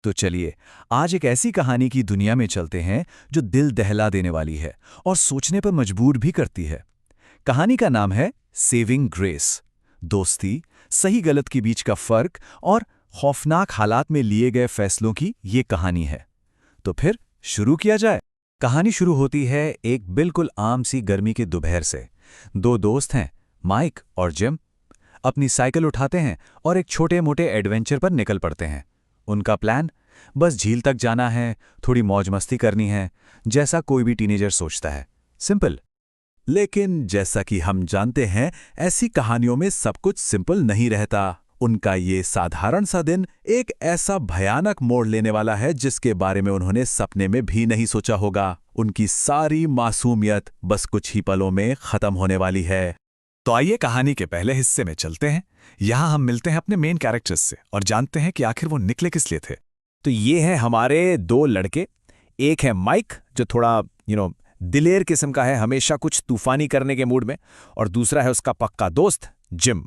तो चलिए, आज एक ऐसी कहानी की दुनिया में चलते हैं जो दिल दहला देने वाली है और सोचने पर मजबूर भी करती है। कहानी का नाम है सेविंग ग्रेस। दोस्ती, सही गलत के बीच का फर्क और खौफनाक हालात में लिए गए फैसलों की ये कहानी है। तो फिर शुरू किया जाए। कहानी शुरू होती है एक बिल्कुल आम सी गर्मी के दोपहर से। दो दोस्त हैं, माइक और जिम। अपनी साइकिल उठाते हैं और एक छोटे मोटे एडवेंचर पर निकल पड़ते हैं। उनका प्लान, बस झील तक जाना है, थोड़ी मौज मस्ती करनी है, जैसा कोई भी टीनेजर सोचता है। सिंपल। लेकिन जैसा कि हम जानते हैं, ऐसी कहानियों में सब कुछ सिंपल नहीं रहता। उनका ये साधारण सा दिन एक ऐसा भयानक मोड़ लेने वाला है जिसके बारे में उन्होंने सपने में भी नहीं सोचा होगा। उनकी सारी मासूमियत बस कुछ ही पलों में खत्म होने वाली है। तो आइए कहानी के पहले हिस्से में चलते हैं। यहाँ हम मिलते हैं अपने मेन कैरेक्टर्स से और जानते हैं कि आखिर वो निकले किस लिए थे। तो ये हैं हमारे दो लड़के। एक है माइक, जो थोड़ा दिलेर किस्म का है, हमेशा कुछ तूफानी करने के मूड में। और दूसरा है उसका पक्का दोस्त जिम।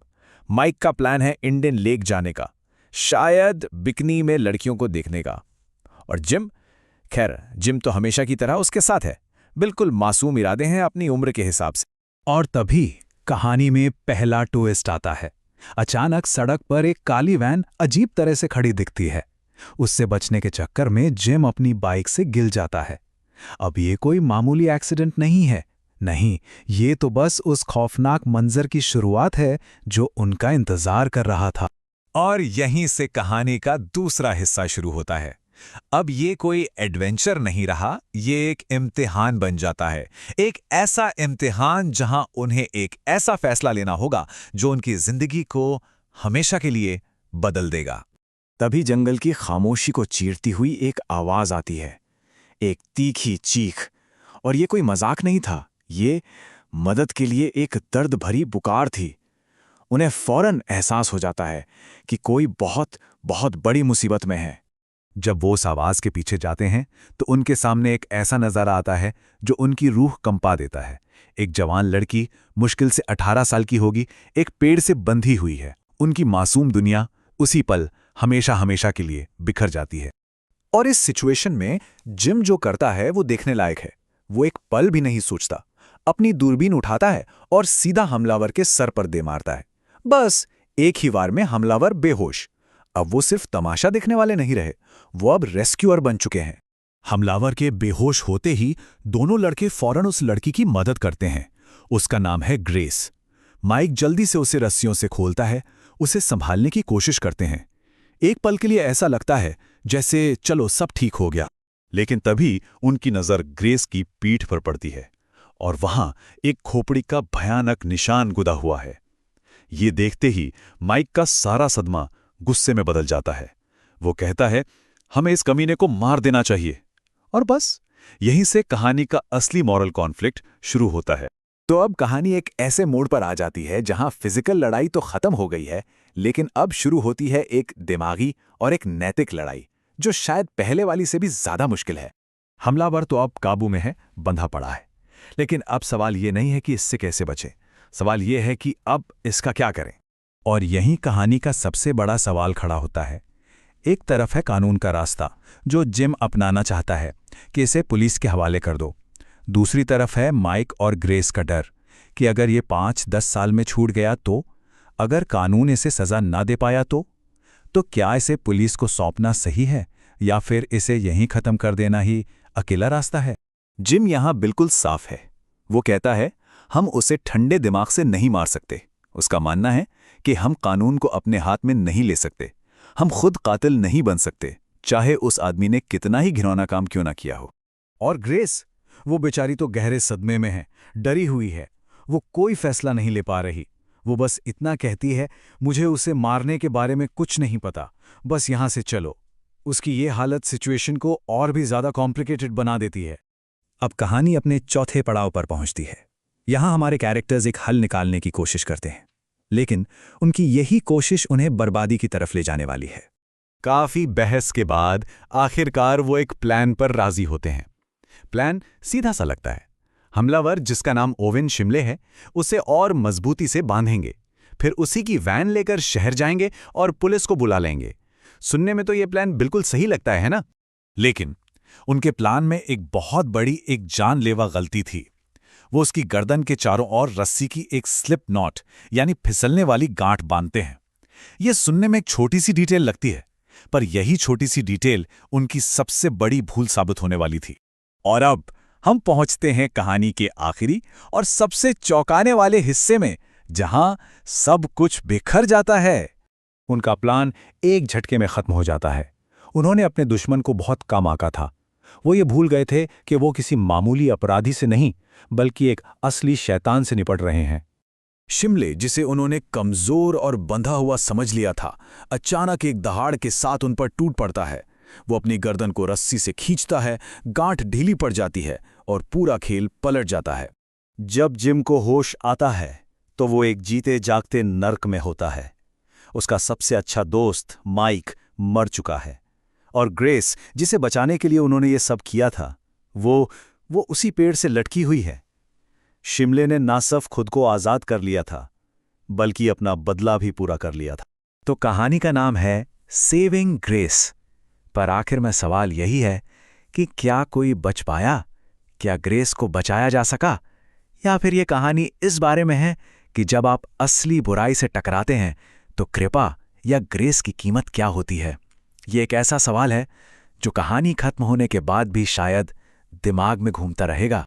माइक का प्लान है इंडियन लेक जाने का, शायद बिकनी में लड़कियों को देखने का। और जिम तो हमेशा की तरह उसके साथ है। बिल्कुल मासूम इरादे हैं अपनी उम्र के हिसाब से। और तभी कहानी में पहला ट्विस्ट आता है। अचानक सड़क पर एक काली वैन अजीब तरह से खड़ी दिखती है। उससे बचने के चक्कर में जिम अपनी बाइक से गिर जाता है। अब ये कोई मामूली एक्सीडेंट नहीं है, नहीं, ये तो बस उस खौफनाक मंजर की शुरुआत है जो उनका इंतजार कर रहा था। और यहीं से कहानी का दूसरा हिस्सा शुरू होता है। अब ये कोई एडवेंचर नहीं रहा, ये एक इम्तिहान बन जाता है। एक ऐसा इम्तिहान जहां उन्हें एक ऐसा फैसला लेना होगा जो उनकी जिंदगी को हमेशा के लिए बदल देगा। तभी जंगल की खामोशी को चीरती हुई एक आवाज आती है, एक तीखी चीख। और ये कोई मजाक नहीं था, ये मदद के लिए एक दर्द भरी पुकार थी। उन्हें फौरन एहसास हो जाता है कि कोई बहुत बहुत बड़ी मुसीबत में है। जब वो उस आवाज के पीछे जाते हैं तो उनके सामने एक ऐसा नजारा आता है जो उनकी रूह कंपा देता है। एक जवान लड़की, मुश्किल से 18 साल की होगी, एक पेड़ से बंधी हुई है। उनकी मासूम दुनिया उसी पल हमेशा हमेशा के लिए बिखर जाती है। और इस सिचुएशन में जिम जो करता है वो देखने लायक है। वो एक पल भी नहीं सोचता, अपनी दूरबीन उठाता है और सीधा हमलावर के सर पर दे मारता है। बस एक ही वार में हमलावर बेहोश। अब वो सिर्फ तमाशा देखने वाले नहीं रहे, वो अब रेस्क्यूअर बन चुके हैं। हमलावर के बेहोश होते ही दोनों लड़के फौरन उस लड़की की मदद करते हैं। उसका नाम है ग्रेस। माइक जल्दी से उसे रस्सियों से खोलता है, उसे संभालने की कोशिश करते हैं। एक पल के लिए ऐसा लगता है जैसे चलो सब ठीक हो गया। लेकिन तभी उनकी नजर ग्रेस की पीठ पर पड़ती है और वहां एक खोपड़ी का भयानक निशान गुदा हुआ है। ये देखते ही माइक का सारा सदमा गुस्से में बदल जाता है। वो कहता है, हमें इस कमीने को मार देना चाहिए। और बस यहीं से कहानी का असली मॉरल कॉन्फ्लिक्ट शुरू होता है। तो अब कहानी एक ऐसे मोड़ पर आ जाती है जहां फिजिकल लड़ाई तो खत्म हो गई है, लेकिन अब शुरू होती है एक दिमागी और एक नैतिक लड़ाई जो शायद पहले वाली से भी ज्यादा मुश्किल है। हमलावर तो अब काबू में है, बंधा पड़ा है। लेकिन अब सवाल ये नहीं है कि इससे कैसे बचें, सवाल ये है कि अब इसका क्या करें। और यहीं कहानी का सबसे बड़ा सवाल खड़ा होता है। एक तरफ है कानून का रास्ता जो जिम अपनाना चाहता है कि इसे पुलिस के हवाले कर दो। दूसरी तरफ है माइक और ग्रेस का डर कि अगर ये 5-10 साल में छूट गया तो, अगर कानून इसे सजा ना दे पाया तो क्या इसे पुलिस को सौंपना सही है या फिर इसे यहीं खत्म कर देना ही अकेला रास्ता है। जिम यहां बिल्कुल साफ है। वो कहता है, हम उसे ठंडे दिमाग से नहीं मार सकते। उसका मानना है कि हम कानून को अपने हाथ में नहीं ले सकते। हम खुद कातिल नहीं बन सकते, चाहे उस आदमी ने कितना ही घिनौना काम क्यों ना किया हो। और ग्रेस, वो बेचारी तो गहरे सदमे में है, डरी हुई है। वो कोई फैसला नहीं ले पा रही। वो बस इतना कहती है, मुझे उसे मारने के बारे में कुछ नहीं पता, बस यहां से चलो। उसकी ये हालत सिचुएशन को और भी ज्यादा कॉम्प्लिकेटेड बना देती है। अब कहानी अपने चौथे पड़ाव पर पहुंचती है। यहां हमारे कैरेक्टर्स एक हल निकालने की कोशिश करते हैं, लेकिन उनकी यही कोशिश उन्हें बर्बादी की तरफ ले जाने वाली है। काफी बहस के बाद आखिरकार वो एक प्लान पर राजी होते हैं। प्लान सीधा सा लगता है। हमलावर, जिसका नाम ओवेन शिमले है, उसे और मजबूती से बांधेंगे, फिर उसी की वैन लेकर शहर जाएंगे और पुलिस को बुला लेंगे। सुनने में तो ये प्लान बिल्कुल सही लगता है ना? लेकिन उनके प्लान में एक बहुत बड़ी, एक जानलेवा गलती थी। वो उसकी गर्दन के चारों ओर रस्सी की एक स्लिप नॉट यानी फिसलने वाली गांठ बांधते हैं। ये सुनने में एक छोटी सी डिटेल लगती है, पर यही छोटी सी डिटेल उनकी सबसे बड़ी भूल साबित होने वाली थी। और अब हम पहुंचते हैं कहानी के आखिरी और सबसे चौंकाने वाले हिस्से में, जहां सब कुछ बिखर जाता है। उनका प्लान एक झटके में खत्म हो जाता है। उन्होंने अपने दुश्मन को बहुत कम आंका था। वो ये भूल गए थे कि वो किसी मामूली अपराधी से नहीं, बल्कि एक असली शैतान से निपट रहे हैं। शिमले, जिसे उन्होंने कमजोर और बंधा हुआ समझ लिया था, अचानक एक दहाड़ के साथ उन पर टूट पड़ता है। वो अपनी गर्दन को रस्सी से खींचता है, गांठ ढीली पड़ जाती है और पूरा खेल पलट जाता है। जब जिम को होश आता है तो वो एक जीते जागते नर्क में होता है। उसका सबसे अच्छा दोस्त माइक मर चुका है और ग्रेस, जिसे बचाने के लिए उन्होंने ये सब किया था, वो उसी पेड़ से लटकी हुई है। शिमले ने ना सिर्फ खुद को आज़ाद कर लिया था, बल्कि अपना बदला भी पूरा कर लिया था। तो कहानी का नाम है सेविंग ग्रेस। पर आखिर में सवाल यही है कि क्या कोई बच पाया? क्या ग्रेस को बचाया जा सका? या फिर ये कहानी इस बारे में है कि जब आप असली बुराई से टकराते हैं तो कृपा या ग्रेस की कीमत क्या होती है? ये एक ऐसा सवाल है जो कहानी खत्म होने के बाद भी शायद दिमाग में घूमता रहेगा।